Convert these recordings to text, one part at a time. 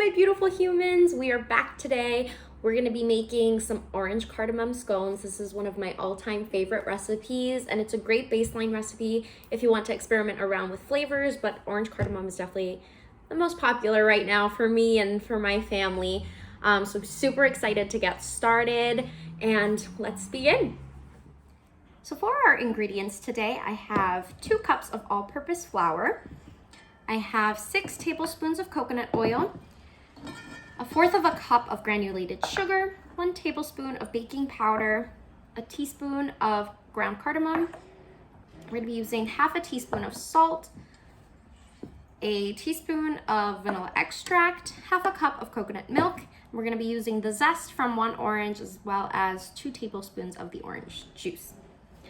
my beautiful humans, we are back today. We're gonna be making some orange cardamom scones. This is one of my all-time favorite recipes, and it's a great baseline recipe if you want to experiment around with flavors, but orange cardamom is definitely the most popular right now for me and for my family. So I'm super excited to get started, and let's begin. So for our ingredients today, I have 2 cups of all-purpose flour. I have 6 tablespoons of coconut oil, 1/4 cup of granulated sugar, 1 tablespoon of baking powder, a teaspoon of ground cardamom. We're going to be using 1/2 teaspoon of salt, a teaspoon of vanilla extract, 1/2 cup of coconut milk. We're going to be using the zest from 1 orange as well as 2 tablespoons of the orange juice.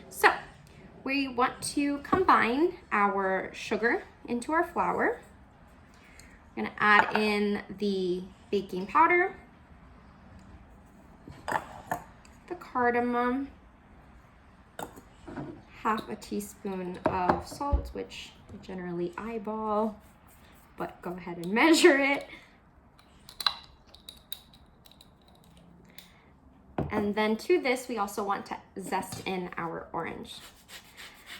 So we want to combine our sugar into our flour. We're going to add in the baking powder, the cardamom, 1/2 teaspoon of salt, which I generally eyeball, but go ahead and measure it. And then to this, we also want to zest in our orange.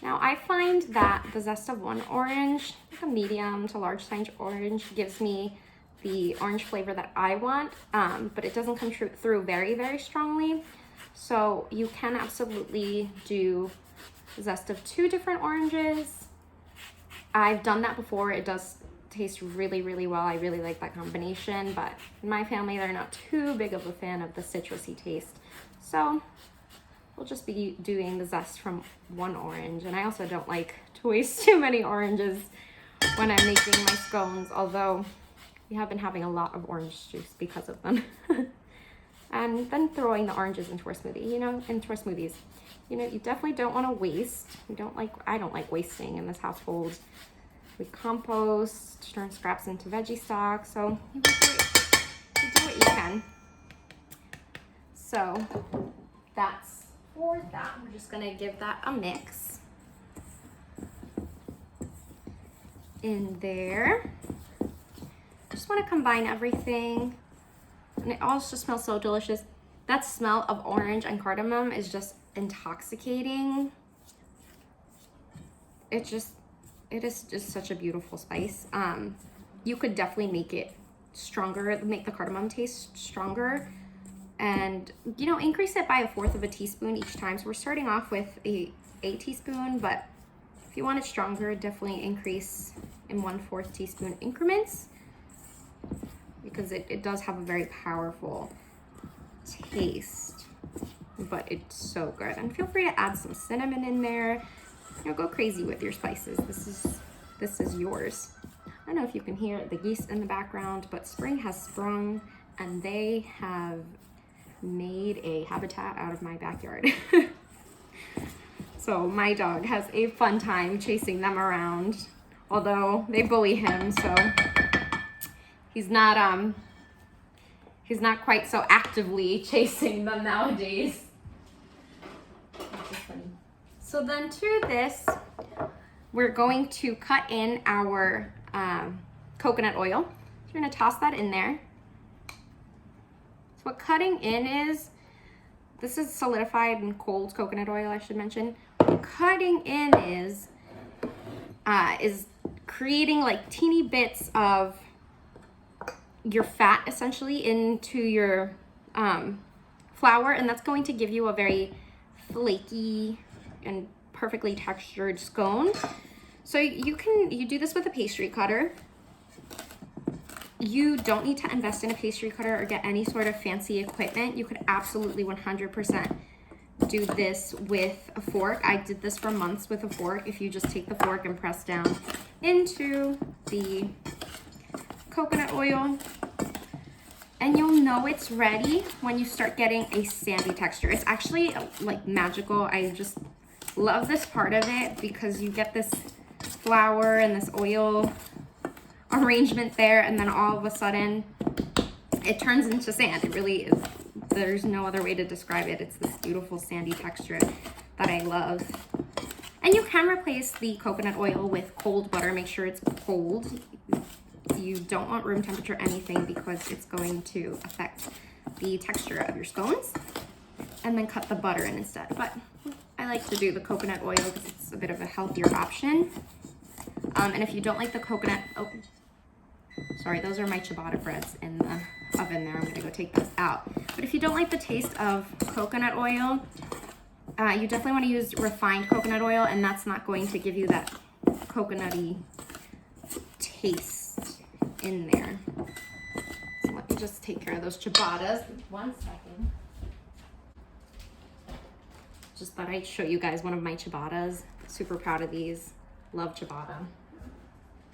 Now I find that the zest of 1 orange, like a medium to large size orange, gives me the orange flavor that I want, but it doesn't come through very, very strongly. So you can absolutely do zest of 2 different oranges. I've done that before. It does taste really, really well. I really like that combination, but in my family, they're not too big of a fan of the citrusy taste. So we'll just be doing the zest from 1 orange. And I also don't like to waste too many oranges when I'm making my scones, although we have been having a lot of orange juice because of them. And then throwing the oranges into our smoothie, into our smoothies. You definitely don't want to waste. I don't like wasting in this household. We compost, turn scraps into veggie stock, so you do what you can. So that's for that. We're just gonna give that a mix in there. Just want to combine everything, and it also smells so delicious. That smell of orange and cardamom is just intoxicating. It is just such a beautiful spice. You could definitely make it stronger, make the cardamom taste stronger, and increase it by 1/4 teaspoon each time. So we're starting off with a teaspoon, but if you want it stronger, definitely increase in 1/4 teaspoon increments, because it does have a very powerful taste, but it's so good. And feel free to add some cinnamon in there. Go crazy with your spices. This is yours. I don't know if you can hear the geese in the background, but spring has sprung and they have made a habitat out of my backyard. So my dog has a fun time chasing them around, although they bully him, so he's not quite so actively chasing them nowadays. So then to this, we're going to cut in our coconut oil. So we're gonna toss that in there. So what cutting in is, this is solidified and cold coconut oil, I should mention. What cutting in is creating like teeny bits of your fat essentially into your flour, and that's going to give you a very flaky and perfectly textured scone. So you do this with a pastry cutter. You don't need to invest in a pastry cutter or get any sort of fancy equipment. You could absolutely 100% do this with a fork. I did this for months with a fork. If you just take the fork and press down into the coconut oil, and you'll know it's ready when you start getting a sandy texture. It's actually like magical. I just love this part of it because you get this flour and this oil arrangement there, and then all of a sudden it turns into sand. It really is. There's no other way to describe it. It's this beautiful sandy texture that I love. And you can replace the coconut oil with cold butter. Make sure it's cold. You don't want room temperature anything because it's going to affect the texture of your scones. And then cut the butter in instead. But I like to do the coconut oil because it's a bit of a healthier option. And if you don't like the coconut, oh, sorry, those are my ciabatta breads in the oven there. I'm gonna go take those out. But if you don't like the taste of coconut oil, you definitely wanna use refined coconut oil, and that's not going to give you that coconutty taste in there. So let me just take care of those ciabattas. 1 second. Just thought I'd show you guys one of my ciabattas. Super proud of these. Love ciabatta.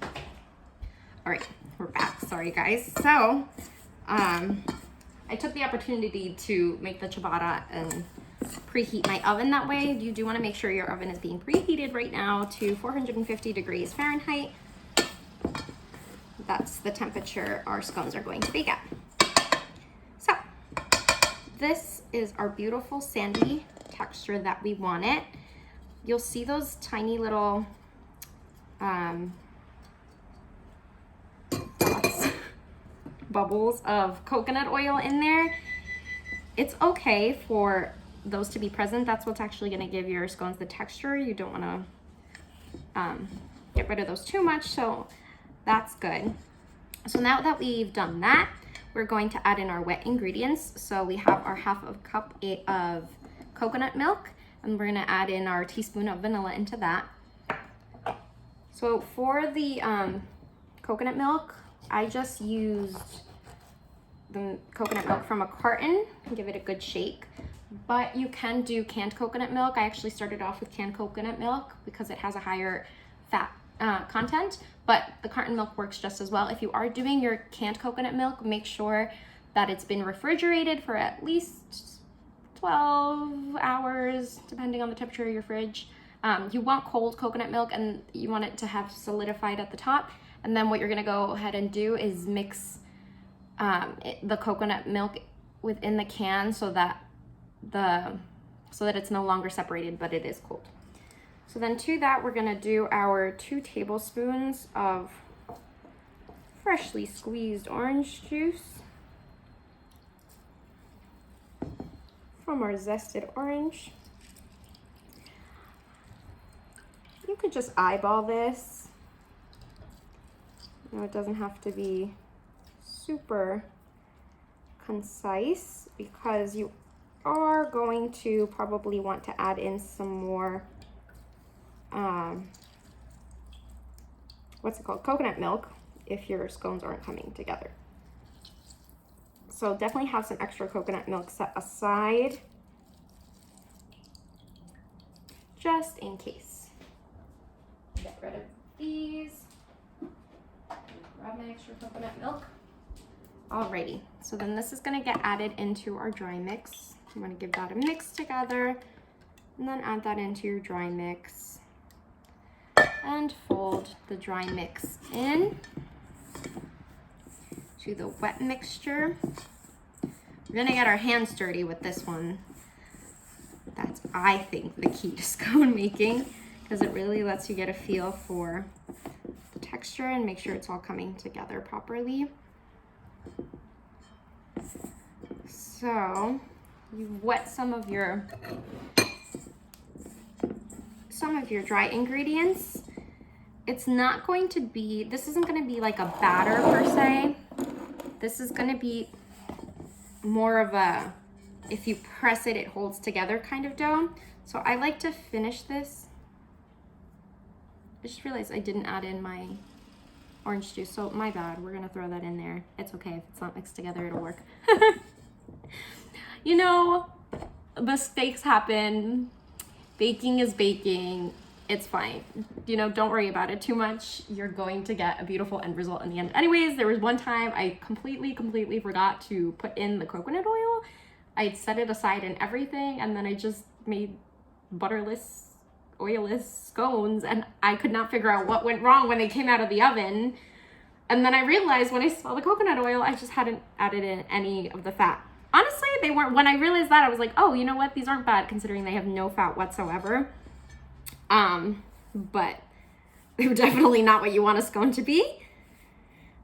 All right, we're back. Sorry, guys. So, I took the opportunity to make the ciabatta and preheat my oven that way. You do want to make sure your oven is being preheated right now to 450 degrees Fahrenheit. That's the temperature our scones are going to bake at. So, this is our beautiful sandy texture that we want it. You'll see those tiny little bubbles of coconut oil in there. It's okay for those to be present. That's what's actually going to give your scones the texture. You don't want to get rid of those too much, so that's good. So now that we've done that, we're going to add in our wet ingredients. So we have our half of cup of coconut milk, and we're going to add in our teaspoon of vanilla into that. So for the coconut milk, I just used the coconut milk from a carton and give it a good shake. But you can do canned coconut milk. I actually started off with canned coconut milk because it has a higher fat content, but the carton milk works just as well. If you are doing your canned coconut milk, make sure that it's been refrigerated for at least 12 hours, depending on the temperature of your fridge. You want cold coconut milk, and you want it to have solidified at the top. And then what you're gonna go ahead and do is mix the coconut milk within the can so that it's no longer separated, but it is cold. So then to that, we're gonna do our 2 tablespoons of freshly squeezed orange juice from our zested orange. You could just eyeball this. You know, it doesn't have to be super concise because you are going to probably want to add in some more coconut milk if your scones aren't coming together. So definitely have some extra coconut milk set aside just in case. Get rid of these. Grab my extra coconut milk. Alrighty, so then this is gonna get added into our dry mix. I'm gonna give that a mix together and then add that into your dry mix and fold the dry mix in to the wet mixture. We're gonna get our hands dirty with this one. That's, I think, the key to scone making, because it really lets you get a feel for the texture and make sure it's all coming together properly. So you wet some of your dry ingredients. It's not going to be, this isn't going to be like a batter per se. This is going to be more of a, if you press it, it holds together kind of dough. So I like to finish this. I just realized I didn't add in my orange juice, so my bad. We're gonna throw that in there. It's okay if it's not mixed together, it'll work. You know, mistakes happen. Baking is baking. It's fine. You know, don't worry about it too much. You're going to get a beautiful end result in the end. Anyways, there was one time I completely forgot to put in the coconut oil. I set it aside and everything, and then I just made butterless, oilless scones, and I could not figure out what went wrong when they came out of the oven. And then I realized when I smelled the coconut oil, I just hadn't added in any of the fat. Honestly, they weren't. When I realized that, I was like, oh, you know what? These aren't bad considering they have no fat whatsoever. But they're definitely not what you want a scone to be.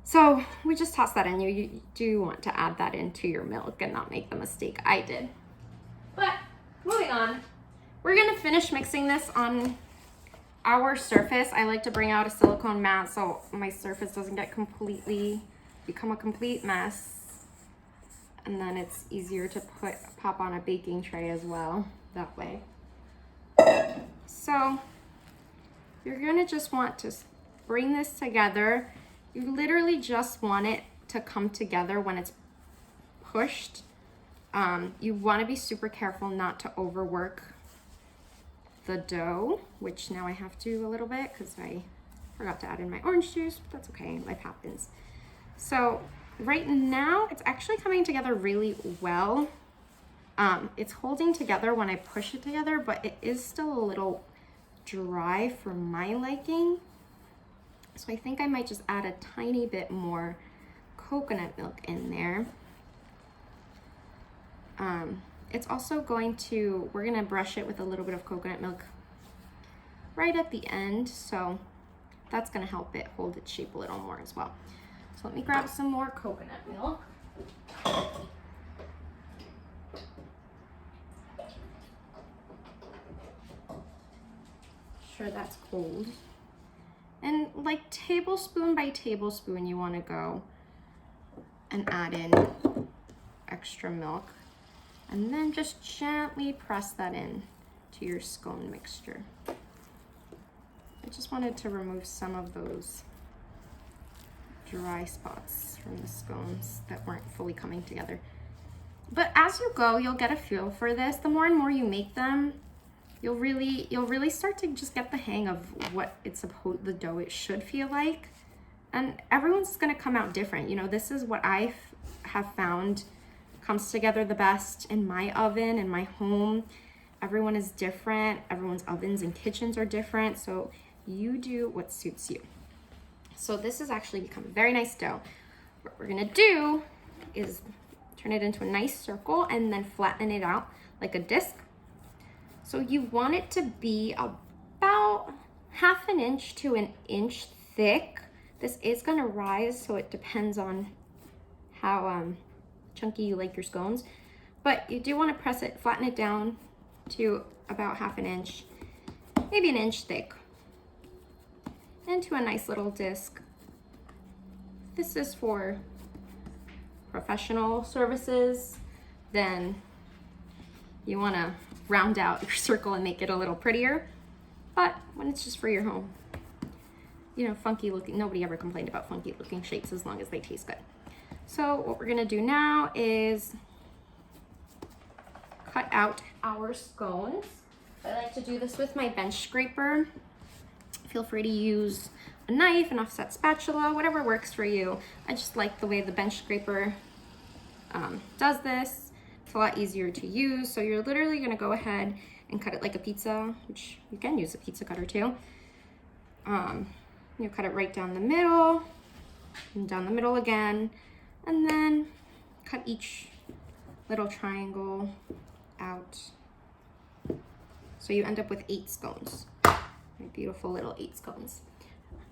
So we just toss that in. You do want to add that into your milk and not make the mistake I did. But moving on, we're gonna finish mixing this on our surface. I like to bring out a silicone mat so my surface doesn't get become a complete mess. And then it's easier to pop on a baking tray as well that way. So you're gonna just want to bring this together. You literally just want it to come together when it's pushed. You want to be super careful not to overwork the dough, which now I have to a little bit because I forgot to add in my orange juice, but that's okay, life happens. So right now it's actually coming together really well. It's holding together when I push it together, but it is still a little dry for my liking. So I think I might just add a tiny bit more coconut milk in there. It's also we're gonna brush it with a little bit of coconut milk right at the end. So that's gonna help it hold its shape a little more as well. So let me grab some more coconut milk. Sure, that's cold. And like tablespoon by tablespoon, you want to go and add in extra milk. And then just gently press that in to your scone mixture. I just wanted to remove some of those dry spots from the scones that weren't fully coming together. But as you go, you'll get a feel for this. The more and more you make them, you'll really start to just get the hang of what the dough it should feel like. And everyone's gonna come out different. You know, this is what I have found comes together the best in my oven, in my home. Everyone is different. Everyone's ovens and kitchens are different. So you do what suits you. So this has actually become a very nice dough. What we're gonna do is turn it into a nice circle and then flatten it out like a disc. So you want it to be about 1/2 inch to 1 inch thick. This is gonna rise, so it depends on how chunky you like your scones. But you do wanna flatten it down to about 1/2 inch, maybe 1 inch thick, into a nice little disc. This is for professional services. Then you wanna round out your circle and make it a little prettier. But when it's just for your home, you know, funky looking, nobody ever complained about funky looking shapes as long as they taste good. So what we're gonna do now is cut out our scones. I like to do this with my bench scraper. Feel free to use a knife, an offset spatula, whatever works for you. I just like the way the bench scraper does this. It's a lot easier to use. So you're literally gonna go ahead and cut it like a pizza, which you can use a pizza cutter too. You cut it right down the middle, and down the middle again, and then cut each little triangle out. So you end up with 8 scones. My beautiful little 8 scones.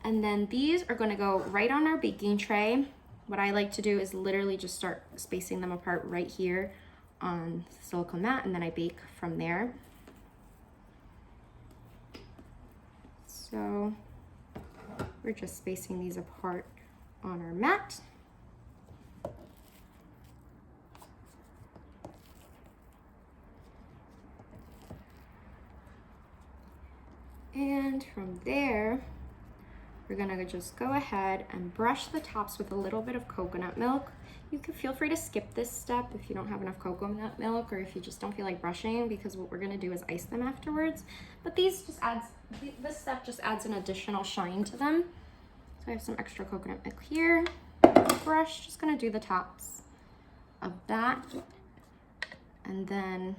And then these are gonna go right on our baking tray. What I like to do is literally just start spacing them apart right here on the silicone mat, and then I bake from there. So we're just spacing these apart on our mat. And from there, we're gonna just go ahead and brush the tops with a little bit of coconut milk. You can feel free to skip this step if you don't have enough coconut milk or if you just don't feel like brushing, because what we're gonna do is ice them afterwards. But this step just adds an additional shine to them. So I have some extra coconut milk here. Brush, just gonna do the tops of that. And then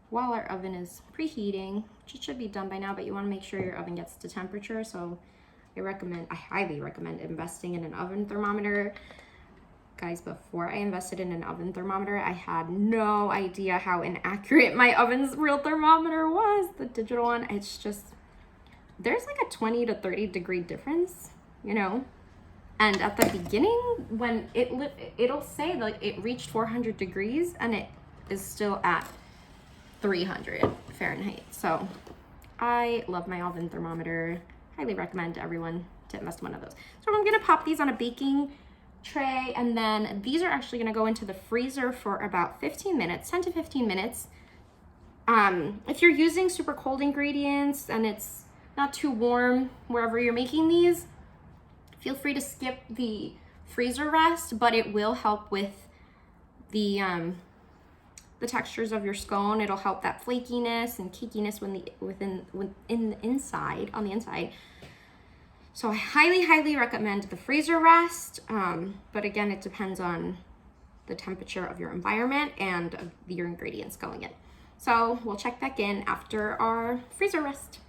while our oven is preheating, which it should be done by now, but you wanna make sure your oven gets to temperature. So I highly recommend investing in an oven thermometer. Guys, before I invested in an oven thermometer, I had no idea how inaccurate my oven's real thermometer was. The digital one, it's just, there's like a 20 to 30 degree difference, you know? And at the beginning, when it'll say like it reached 400 degrees and it is still at 300 Fahrenheit. So I love my oven thermometer. Highly recommend everyone to invest in one of those. So I'm gonna pop these on a baking tray, and then these are actually gonna go into the freezer for about 15 minutes, 10 to 15 minutes. If you're using super cold ingredients and it's not too warm wherever you're making these, feel free to skip the freezer rest, but it will help with the textures of your scone. It'll help that flakiness and cakiness on the inside. So I highly recommend the freezer rest. But again, it depends on the temperature of your environment and of your ingredients going in. So we'll check back in after our freezer rest.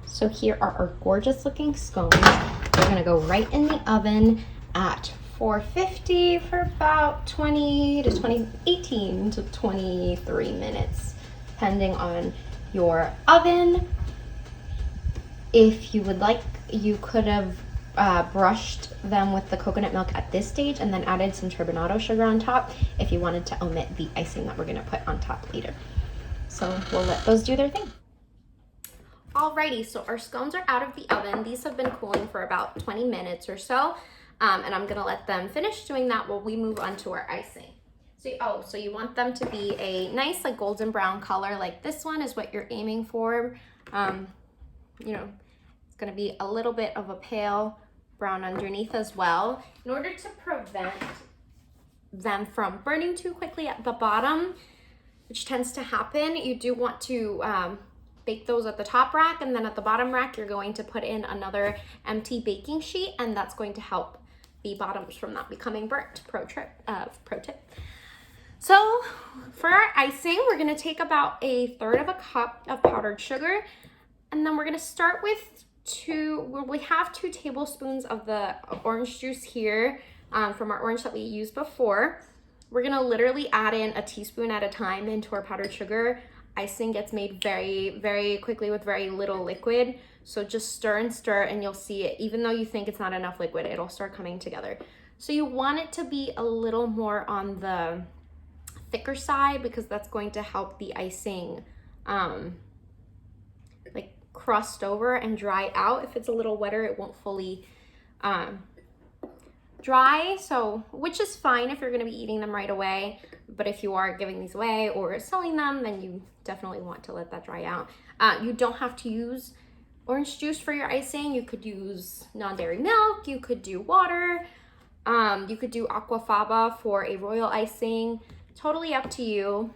So here are our gorgeous looking scones. They're gonna go right in the oven at 450 for about 18 to 23 minutes, depending on your oven. If you would like, you could have brushed them with the coconut milk at this stage and then added some turbinado sugar on top if you wanted to omit the icing that we're gonna put on top later. So we'll let those do their thing. Alrighty, so our scones are out of the oven. These have been cooling for about 20 minutes or so. And I'm gonna let them finish doing that while we move on to our icing. So you want them to be a nice like golden brown color, like this one is what you're aiming for. You know, it's gonna be a little bit of a pale brown underneath as well. In order to prevent them from burning too quickly at the bottom, which tends to happen, you do want to bake those at the top rack, and then at the bottom rack, you're going to put in another empty baking sheet, and that's going to help the bottoms from not becoming burnt. Pro tip. So for our icing, we're gonna take about 1/3 cup of powdered sugar, and then we're gonna start with we have 2 tablespoons of the orange juice here from our orange that we used before. We're gonna literally add in a teaspoon at a time into our powdered sugar. Icing gets made very quickly with very little liquid. So just stir and stir and you'll see it. Even though you think it's not enough liquid, it'll start coming together. So you want it to be a little more on the thicker side because that's going to help the icing like crust over and dry out. If it's a little wetter, it won't fully dry, so which is fine if you're going to be eating them right away, but if you are giving these away or selling them, then you definitely want to let that dry out. You don't have to use orange juice for your icing. You could use non-dairy milk, you could do water, you could do aquafaba for a royal icing. Totally up to you.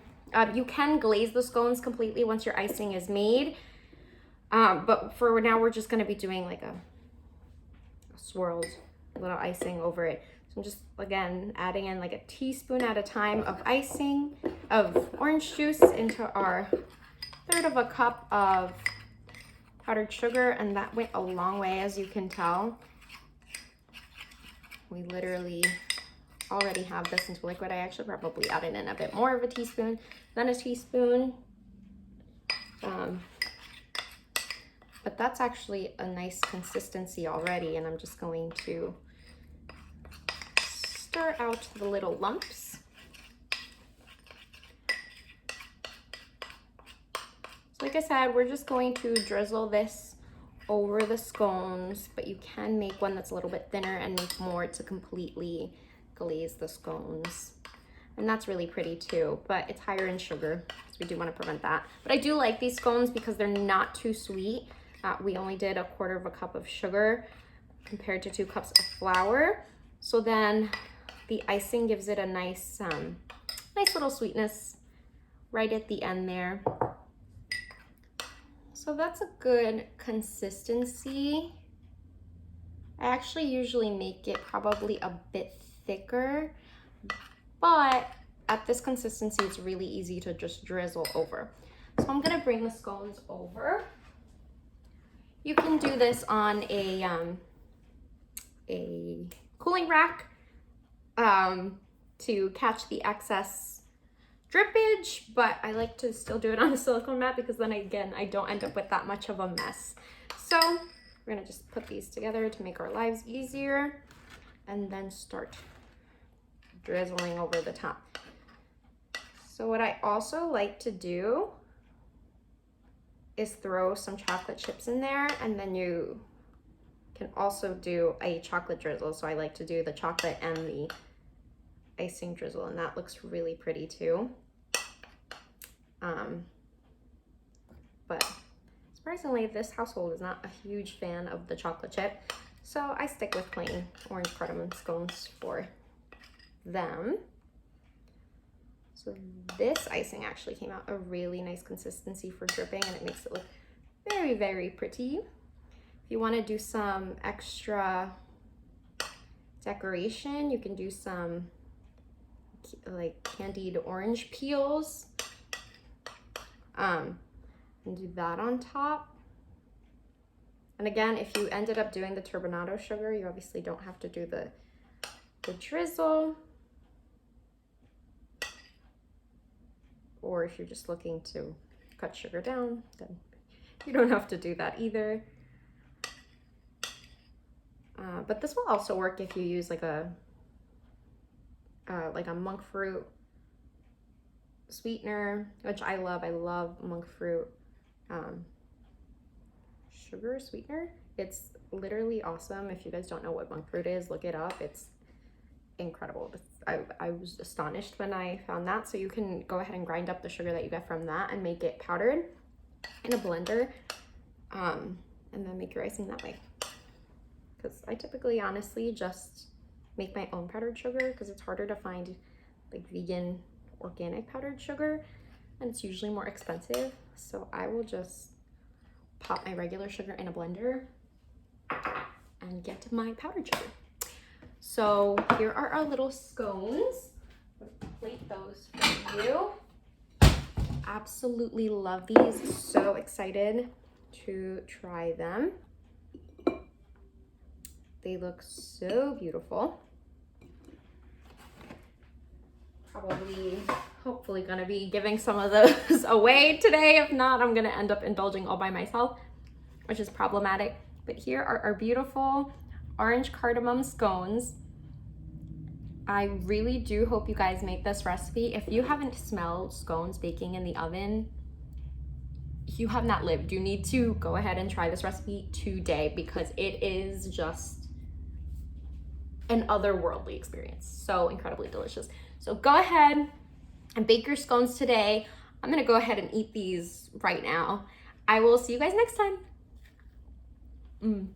You can glaze the scones completely once your icing is made, but for now we're just going to be doing like a swirled little icing over it. So I'm just again adding in like a teaspoon at a time of icing of orange juice into our 1/3 cup of powdered sugar, and that went a long way, as you can tell. We literally already have this into liquid. I actually probably added in a bit more of a teaspoon than a teaspoon, but that's actually a nice consistency already, and I'm just going to stir out the little lumps. So like I said, we're just going to drizzle this over the scones, but you can make one that's a little bit thinner and make more to completely glaze the scones. And that's really pretty too, but it's higher in sugar, so we do want to prevent that. But I do like these scones because they're not too sweet. We only did 1/4 cup of sugar compared to 2 cups of flour. So then the icing gives it a nice little sweetness right at the end there. So that's a good consistency. I actually usually make it probably a bit thicker, but at this consistency, it's really easy to just drizzle over. So I'm gonna bring the scones over. You can do this on a cooling rack to catch the excess drippage, but I like to still do it on a silicone mat because then again, I don't end up with that much of a mess. So We're gonna just put these together to make our lives easier and then start drizzling over the top. So what I also like to do is throw some chocolate chips in there, and then you can also do a chocolate drizzle. So I like to do the chocolate and the icing drizzle, and that looks really pretty too. But surprisingly, this household is not a huge fan of the chocolate chip, so I stick with plain orange cardamom scones for them. So this icing actually came out a really nice consistency for dripping, and it makes it look very, very pretty. If you want to do some extra decoration, you can do some like candied orange peels and do that on top. And again, if you ended up doing the turbinado sugar, you obviously don't have to do the drizzle. Or if you're just looking to cut sugar down, then you don't have to do that either. But this will also work if you use like a monk fruit sweetener, which I love. I love monk fruit sugar sweetener. It's literally awesome. If you guys don't know what monk fruit is, look it up. It's incredible. I was astonished when I found that. So you can go ahead and grind up the sugar that you get from that and make it powdered in a blender, and then make your icing that way. Because I typically honestly just make my own powdered sugar because it's harder to find like vegan organic powdered sugar, and it's usually more expensive. So I will just pop my regular sugar in a blender and get my powdered sugar. So here are our little scones. I'm gonna plate those for you. Absolutely love these. So excited to try them. They look so beautiful. Probably, hopefully gonna be giving some of those away today. If not, I'm gonna end up indulging all by myself, which is problematic. But here are our beautiful orange cardamom scones. I really do hope you guys make this recipe. If you haven't smelled scones baking in the oven, you have not lived. You need to go ahead and try this recipe today because it is just an otherworldly experience. So incredibly delicious. So go ahead and bake your scones today. I'm gonna go ahead and eat these right now. I will see you guys next time.